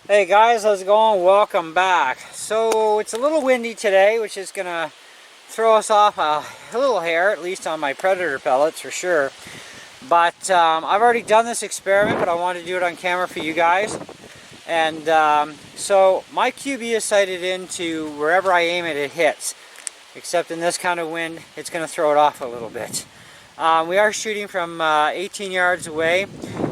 Hey guys, how's it going? Welcome back. So it's a little windy today, which is gonna throw us off a little hair, at least on my predator pellets for sure. But I've already done this experiment, but I wanted to do it on camera for you guys. And so my QB is sighted into wherever I aim it, it hits. Except in this kind of wind, it's gonna throw it off a little bit. We are shooting from 18 yards away.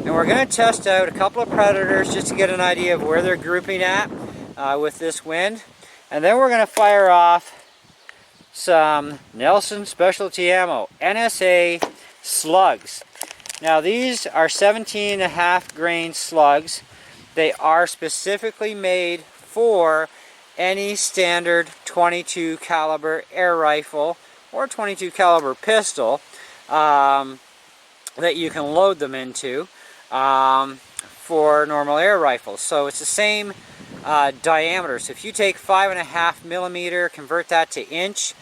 And we're going to test out a couple of predators just to get an idea of where they're grouping at with this wind. And then we're going to fire off some Nelson specialty ammo, NSA Slugs. Now these are 17.5 grain slugs. They are specifically made for any standard 22 caliber air rifle or 22 caliber pistol that you can load them into. For normal air rifles. So it's the same diameter. So if you take 5.5 millimeter, convert that to inch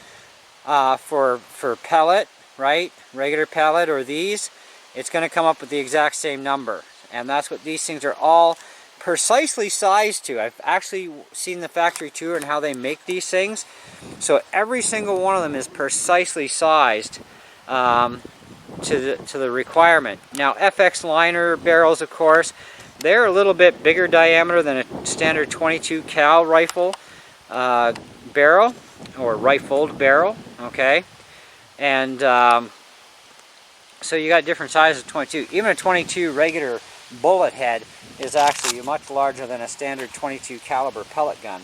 for pellet, right? Regular pellet or these, it's going to come up with the exact same number. And that's what these things are all precisely sized to. I've actually seen the factory tour and how they make these things. So every single one of them is precisely sized to the requirement. Now FX liner barrels, of course, they're a little bit bigger diameter than a standard 22 cal rifle barrel or rifled barrel, okay? And so you got different sizes of 22. Even a 22 regular bullet head is actually much larger than a standard 22 caliber pellet gun,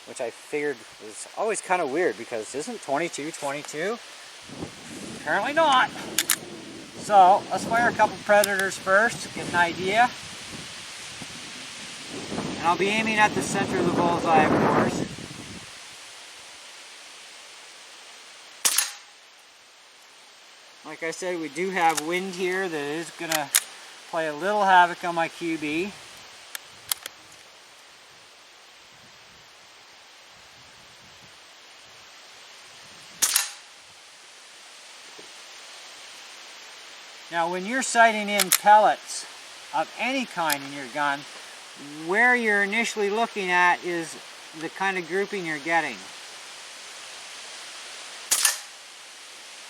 which I figured was always kind of weird because isn't 22 22? Apparently not. So let's fire a couple predators first to get an idea. And I'll be aiming at the center of the bullseye, of course. Like I said, we do have wind here that is going to play a little havoc on my QB. Now when you're sighting in pellets of any kind in your gun, where you're initially looking at is the kind of grouping you're getting.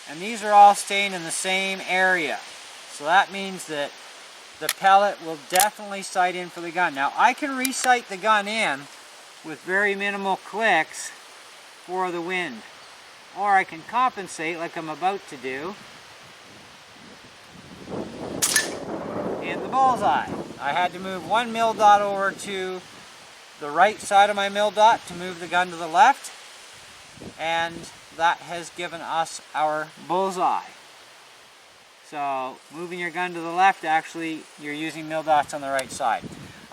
And these are all staying in the same area. So that means that the pellet will definitely sight in for the gun. Now I can re-sight the gun in with very minimal clicks for the wind. Or I can compensate like I'm about to do. In the bullseye. I had to move one mil dot over to the right side of my mil dot to move the gun to the left, and that has given us our bullseye. So moving your gun to the left, actually you're using mil dots on the right side.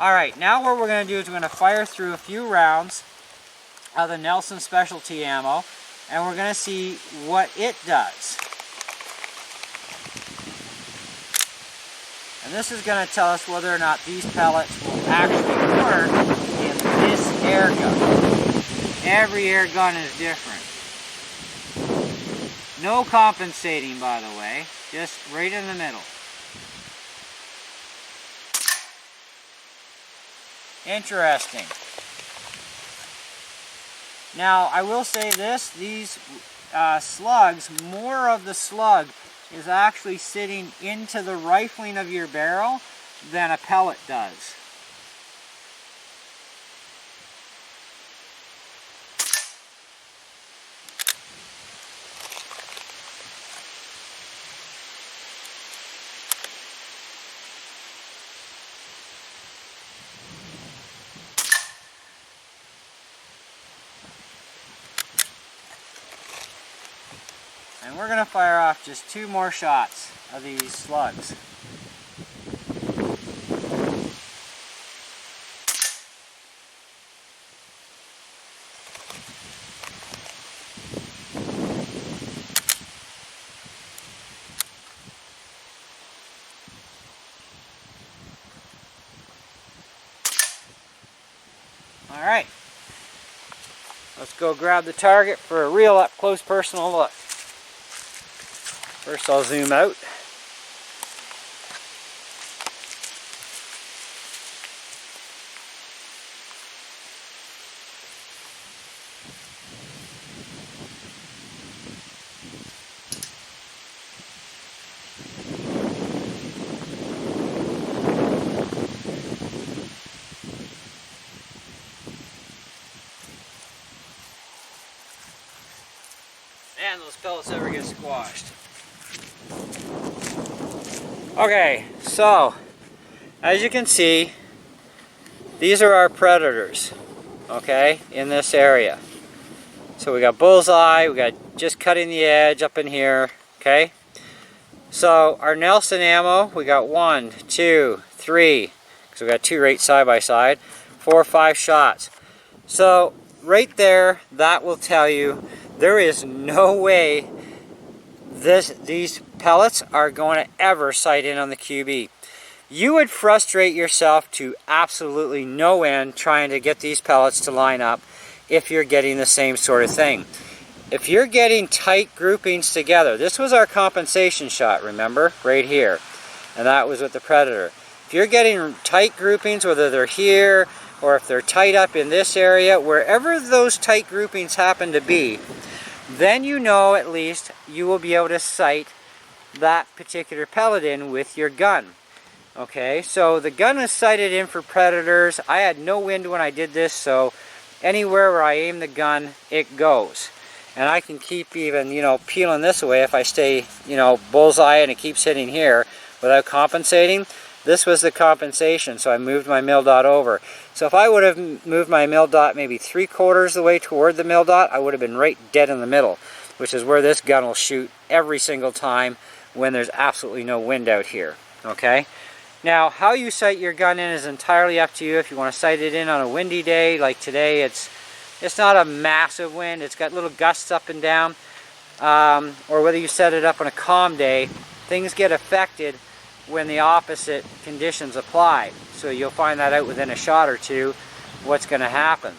Alright, now what we're going to do is we're going to fire through a few rounds of the Nelson specialty ammo, and we're going to see what it does. And this is going to tell us whether or not these pellets will actually work in this air gun. Every air gun is different. No compensating, by the way, just right in the middle. Interesting. Now, I will say this, these slugs, more of the slug is actually sitting into the rifling of your barrel than a pellet does. And we're going to fire off just 2 more shots of these slugs. Alright, let's go grab the target for a real up close personal look. First I'll zoom out. And those pellets ever get squashed. Okay, so as you can see, these are our predators, okay, in this area. So we got bullseye, we got just cutting the edge up in here, okay. So our Nelson ammo, we got 1, 2, 3, because we got 2 right side by side, 4 or 5 shots. So right there, that will tell you there is no way these pellets are going to ever sight in on the QB. You would frustrate yourself to absolutely no end trying to get these pellets to line up if you're getting the same sort of thing. If you're getting tight groupings together, this was our compensation shot, remember, right here, and that was with the Predator. If you're getting tight groupings, whether they're here or if they're tight up in this area, wherever those tight groupings happen to be, then you know at least you will be able to sight that particular pellet in with your gun. Okay, so the gun is sighted in for predators. I had no wind when I did this, so anywhere where I aim the gun, it goes. And I can keep even, you know, peeling this away if I stay, you know, bullseye and it keeps hitting here without compensating. This was the compensation, so I moved my mil dot over. So if I would have moved my mil dot maybe 3/4 the way toward the mil dot, I would have been right dead in the middle, which is where this gun will shoot every single time when there's absolutely no wind out here, okay? Now, how you sight your gun in is entirely up to you. If you want to sight it in on a windy day, like today, it's not a massive wind, it's got little gusts up and down, or whether you set it up on a calm day, things get affected when the opposite conditions apply. So you'll find that out within a shot or two, what's going to happen.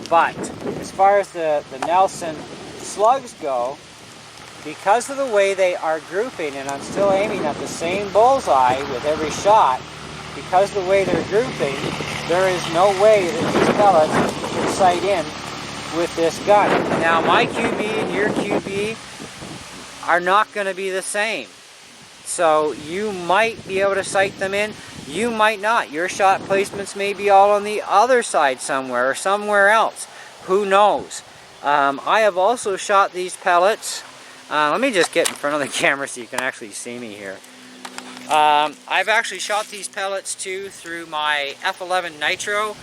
But as far as the Nelson Slugs go, because of the way they are grouping, and I'm still aiming at the same bullseye with every shot, because of the way they're grouping, there is no way that these pellets can sight in with this gun. Now my QB and your QB are not going to be the same. So you might be able to sight them in, you might not. Your shot placements may be all on the other side somewhere or somewhere else. Who knows? I have also shot these pellets. Let me just get in front of the camera so you can actually see me here. I've actually shot these pellets too through my F11 Nitro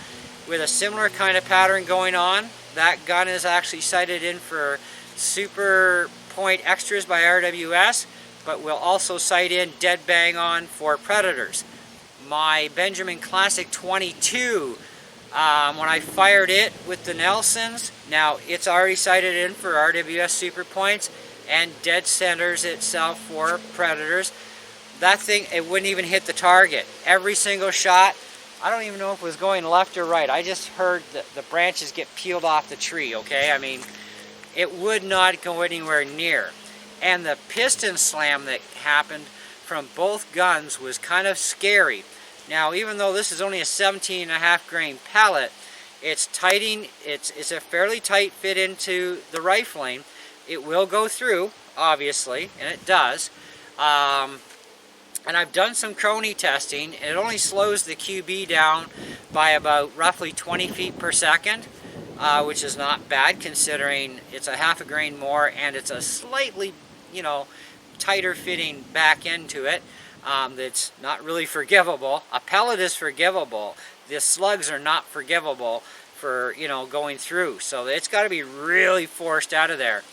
with a similar kind of pattern going on. That gun is actually sighted in for Super Point Extras by RWS, but will also sight in dead bang on for predators. My Benjamin Classic 22, when I fired it with the Nelsons, now it's already sighted in for RWS Super Points and dead centers itself for predators. That thing, it wouldn't even hit the target. Every single shot, I don't even know if it was going left or right. I just heard the branches get peeled off the tree, okay? I mean, it would not go anywhere near. And the piston slam that happened from both guns was kind of scary. Now, even though this is only a 17.5 grain pellet, it's a fairly tight fit into the rifling. It will go through, obviously, and it does. And I've done some crony testing, and it only slows the QB down by about roughly 20 feet per second, which is not bad considering it's a half a grain more and it's a slightly, you know, tighter fitting back into it. That's not really forgivable. A pellet is forgivable. The slugs are not forgivable for, you know, going through. So it's got to be really forced out of there.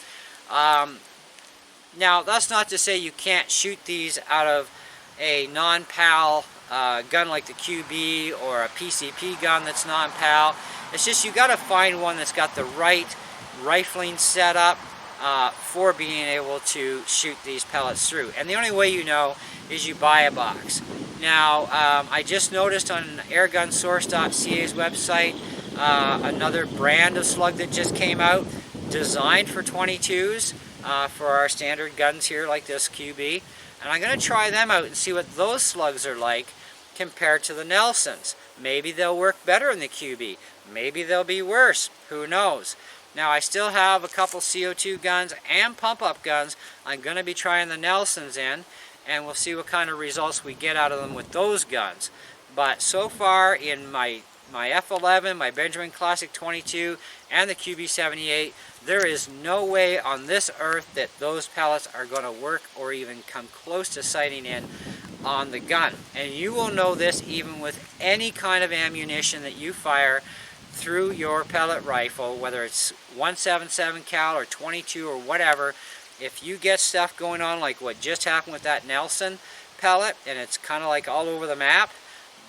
Now, that's not to say you can't shoot these out of a non-PAL gun like the QB or a PCP gun that's non-PAL. It's just you got to find one that's got the right rifling setup for being able to shoot these pellets through. And the only way you know is you buy a box. Now, I just noticed on airgunsource.ca's website another brand of slug that just came out, designed for 22s for our standard guns here like this QB. And I'm going to try them out and see what those slugs are like compared to the Nelsons. Maybe they'll work better in the QB. Maybe they'll be worse. Who knows? Now I still have a couple CO2 guns and pump-up guns. I'm going to be trying the Nelsons in, and we'll see what kind of results we get out of them with those guns. But so far in my F11, my Benjamin Classic 22, and the Qb78, there is no way on this earth that those pellets are going to work or even come close to sighting in on the gun. And you will know this even with any kind of ammunition that you fire through your pellet rifle, whether it's 177 cal or 22 or whatever. If you get stuff going on like what just happened with that Nelson pellet, and it's kind of like all over the map,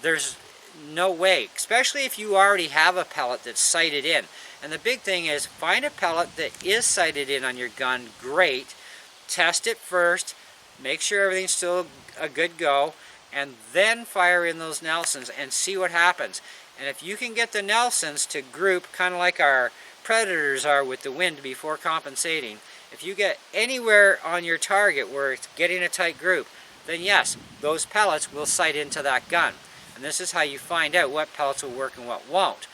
there's no way, especially if you already have a pellet that's sighted in. And the big thing is, find a pellet that is sighted in on your gun. Great. Test it first, make sure everything's still a good go, and then fire in those Nelsons and see what happens. And if you can get the Nelsons to group kind of like our Predators are with the wind before compensating, if you get anywhere on your target where it's getting a tight group, then yes, those pellets will sight into that gun. And this is how you find out what pellets will work and what won't.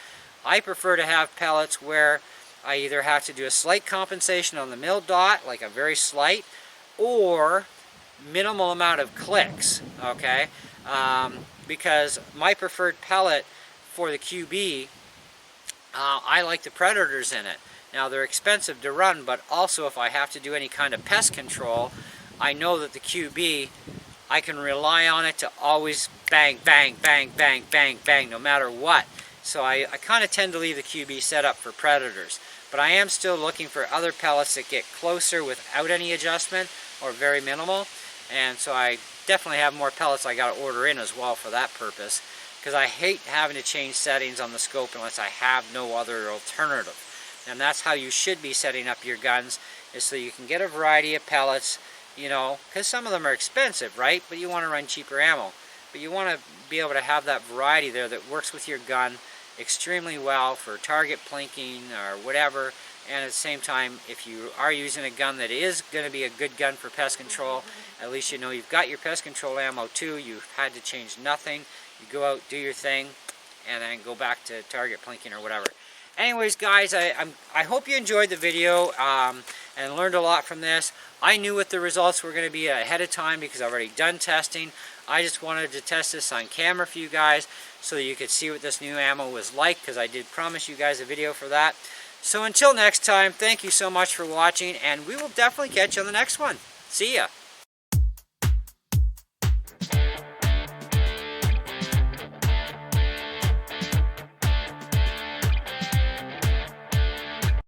I prefer to have pellets where I either have to do a slight compensation on the mill dot, like a very slight, or minimal amount of clicks, okay? Because my preferred pellet for the QB, I like the Predators in it. Now they're expensive to run, but also if I have to do any kind of pest control, I know that the QB, I can rely on it to always bang, bang, bang, bang, bang, bang, no matter what. So I kind of tend to leave the QB set up for Predators. But I am still looking for other pellets that get closer without any adjustment or very minimal. And so I definitely have more pellets I got to order in as well for that purpose, because I hate having to change settings on the scope unless I have no other alternative. And that's how you should be setting up your guns, is so you can get a variety of pellets, you know, because some of them are expensive, right? But you want to run cheaper ammo. But you want to be able to have that variety there that works with your gun extremely well for target plinking or whatever. And at the same time, if you are using a gun that is going to be a good gun for pest control, at least you know you've got your pest control ammo too. You've had to change nothing. You go out, do your thing, and then go back to target plinking or whatever. Anyways, guys, I hope you enjoyed the video and learned a lot from this. I knew what the results were going to be ahead of time because I've already done testing. I just wanted to test this on camera for you guys so that you could see what this new ammo was like, because I did promise you guys a video for that. So until next time, thank you so much for watching, and we will definitely catch you on the next one. See ya!